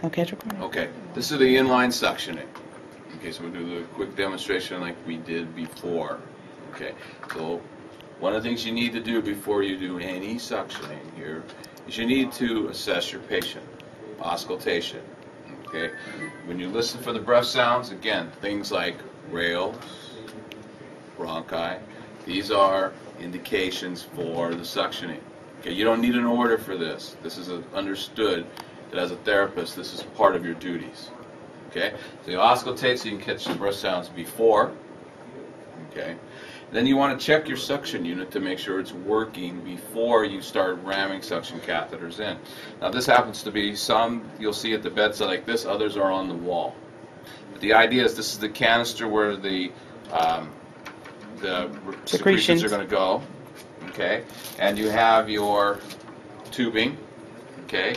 Okay, it's recording. Okay, this is the inline suctioning. Okay, so we'll do the quick demonstration like we did before. Okay, so one of the things you need to do before you do any suctioning here is you need to assess your patient, auscultation. Okay, when you listen for the breath sounds, again, things like rales, bronchi, these are indications for the suctioning. Okay, you don't need an order for this. This is understood that as a therapist, this is part of your duties. Okay, so you auscultate so you can catch the breath sounds before. Okay, then you want to check your suction unit to make sure it's working before you start ramming suction catheters in. Now this happens to be some you'll see at the bedside like this, others are on the wall. But the idea is this is the canister where the secretions are going to go. Okay, and you have your tubing. Okay,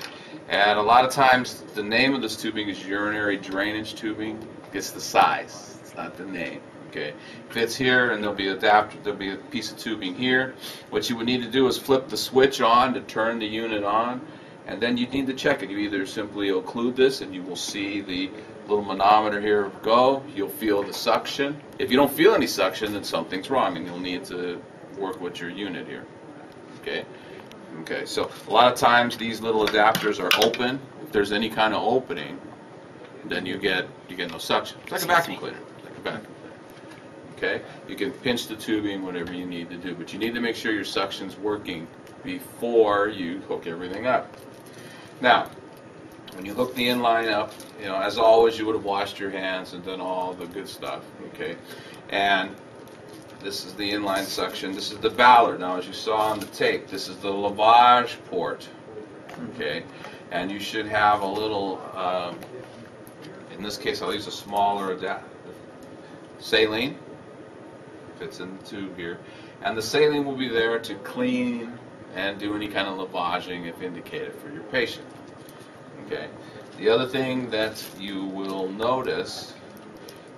and a lot of times the name of this tubing is urinary drainage tubing. It's the size, it's not the name. Okay, fits here, and there'll be a piece of tubing here. What you would need to do is flip the switch on to turn the unit on, and then you need to check it. You either simply occlude this, and you will see the little manometer here go. You'll feel the suction. If you don't feel any suction, then something's wrong, and you'll need to work with your unit here. Okay. Okay. So a lot of times these little adapters are open. If there's any kind of opening, then you get no suction. It's like a vacuum cleaner. Like a vacuum cleaner. Okay. You can pinch the tubing, whatever you need to do, but you need to make sure your suction's working before you hook everything up. Now, when you hook the inline up, you know, as always, you would have washed your hands and done all the good stuff. Okay. And this is the inline suction. This is the Ballard. Now, as you saw on the tape, this is the lavage port. Okay, and you should have a little. In this case, I'll use a smaller saline. Fits in the tube here, and the saline will be there to clean and do any kind of lavaging if indicated for your patient. Okay. The other thing that you will notice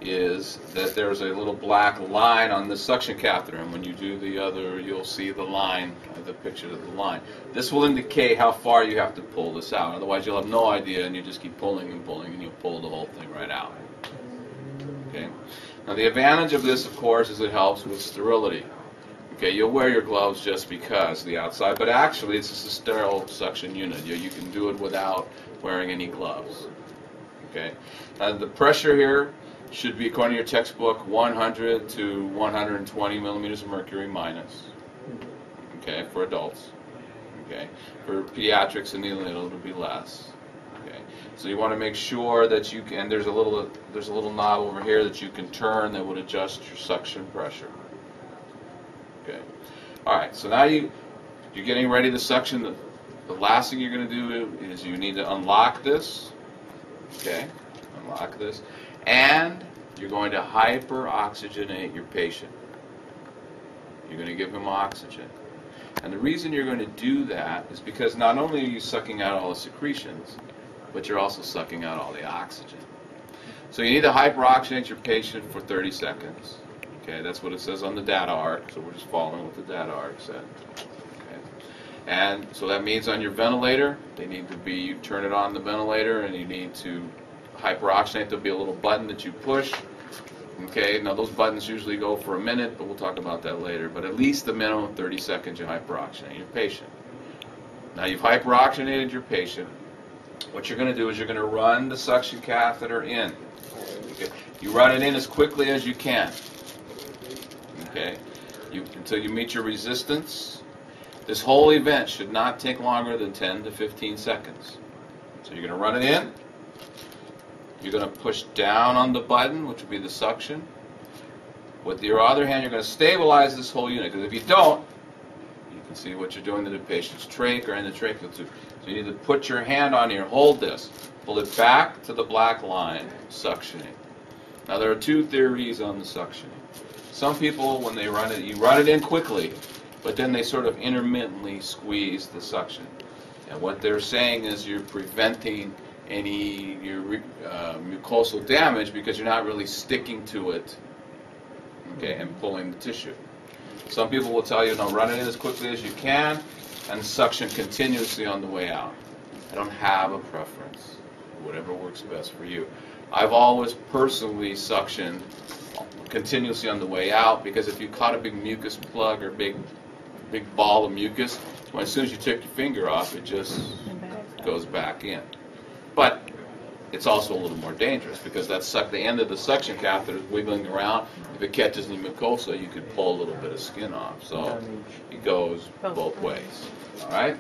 is that there's a little black line on the suction catheter, and when you do the other, you'll see the line, the picture of the line. This will indicate how far you have to pull this out. Otherwise, you'll have no idea, and you just keep pulling and pulling, and you'll pull the whole thing right out. Okay. Now, the advantage of this, of course, is it helps with sterility. Okay, you'll wear your gloves just because the outside, but actually, it's just a sterile suction unit. You can do it without wearing any gloves. Okay. Now, the pressure here should be, according to your textbook, 100 to 120 millimeters of mercury minus. Okay, for adults. Okay, for pediatrics and neonatal, it'll be less. Okay, so you want to make sure that you can. There's a little knob over here that you can turn that would adjust your suction pressure. Okay, all right. So now you're getting ready to suction. The last thing you're going to do is you need to unlock this. Okay, unlock this. And you're going to hyperoxygenate your patient. You're going to give him oxygen. And the reason you're going to do that is because not only are you sucking out all the secretions, but you're also sucking out all the oxygen. So you need to hyperoxygenate your patient for 30 seconds. Okay, that's what it says on the data arc, so we're just following what the data arc said. Okay. And so that means on your ventilator, you turn it on the ventilator, and you need to hyperoxygenate. There'll be a little button that you push. Okay, now those buttons usually go for a minute, but we'll talk about that later. But at least the minimum 30 seconds you hyperoxygenate your patient. Now you've hyperoxygenated your patient. What you're going to do is you're going to run the suction catheter in. Okay, you run it in as quickly as you can. Okay, until you meet your resistance. This whole event should not take longer than 10 to 15 seconds. So you're going to run it in. You're going to push down on the button, which will be the suction. With your other hand, you're going to stabilize this whole unit. Because if you don't, you can see what you're doing to the patient's trach or in the tracheal tube. So you need to put your hand on here, hold this, pull it back to the black line, suctioning. Now there are two theories on the suctioning. Some people, when they run it, you run it in quickly, but then they sort of intermittently squeeze the suction. And what they're saying is you're preventing any mucosal damage because you're not really sticking to it, okay, and pulling the tissue. Some people will tell you, no, run it in as quickly as you can and suction continuously on the way out. I don't have a preference. whatever works best for you. I've always personally suctioned continuously on the way out, because if you caught a big mucus plug or big ball of mucus, well, as soon as you take your finger off, it just goes back in. But it's also a little more dangerous, because the end of the suction catheter is wiggling around. If it catches any mucosa, you could pull a little bit of skin off. So it goes both ways. All right.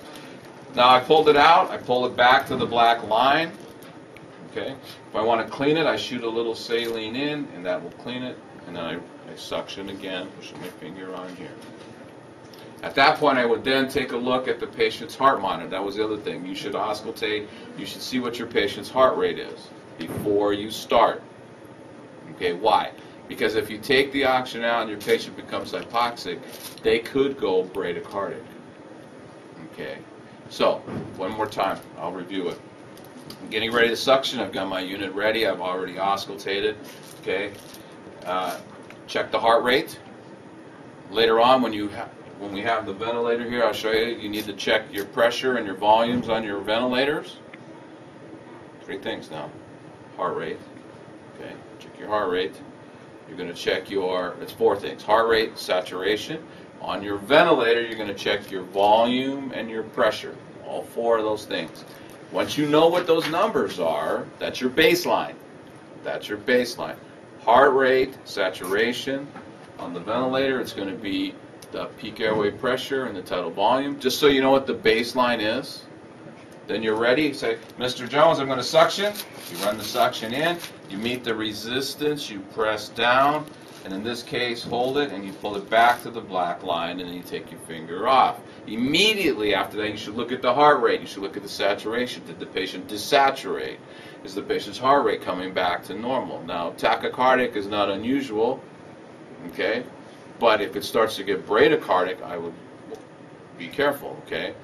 Now I pulled it out. I pull it back to the black line. Okay. If I want to clean it, I shoot a little saline in, and that will clean it. And then I suction again, pushing my finger on here. At that point, I would then take a look at the patient's heart monitor. That was the other thing. You should auscultate. You should see what your patient's heart rate is before you start. Okay, why? Because if you take the oxygen out and your patient becomes hypoxic, they could go bradycardic. Okay, so one more time, I'll review it. I'm getting ready to suction. I've got my unit ready. I've already auscultated. Okay, check the heart rate. Later on, when we have the ventilator here, I'll show you. You need to check your pressure and your volumes on your ventilators. 3 things now. Heart rate. Okay, check your heart rate. You're going to check it's 4 things. Heart rate, saturation. On your ventilator, you're going to check your volume and your pressure. All 4 of those things. Once you know what those numbers are, that's your baseline. That's your baseline. Heart rate, saturation. On the ventilator, it's going to be the peak airway pressure and the tidal volume. Just so you know what the baseline is. Then you're ready. You say, Mr. Jones, I'm going to suction. You run the suction in. You meet the resistance. You press down. And in this case, hold it, and you pull it back to the black line, and then you take your finger off. Immediately after that, you should look at the heart rate. You should look at the saturation. Did the patient desaturate? Is the patient's heart rate coming back to normal? Now, tachycardic is not unusual, okay? But if it starts to get bradycardic, I would be careful, okay?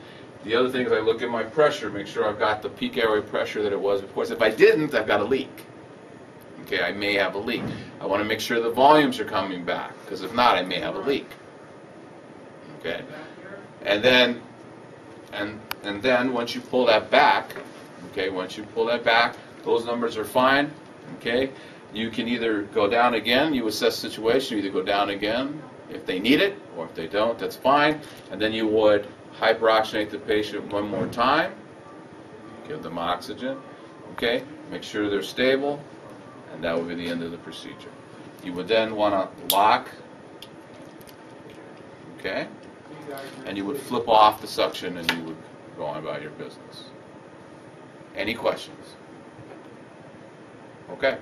The other thing is I look at my pressure, make sure I've got the peak airway pressure that it was before. If I didn't, I've got a leak. Okay, I may have a leak. I want to make sure the volumes are coming back, because if not, I may have a leak. Okay, and then once you pull that back, okay, those numbers are fine. Okay, you can either go down again. You assess the situation. You either go down again if they need it, or if they don't, that's fine. And then you would hyperoxygenate the patient one more time. Give them oxygen. Okay, make sure they're stable. And that would be the end of the procedure. You would then want to lock, okay? And you would flip off the suction and you would go on about your business. Any questions? Okay.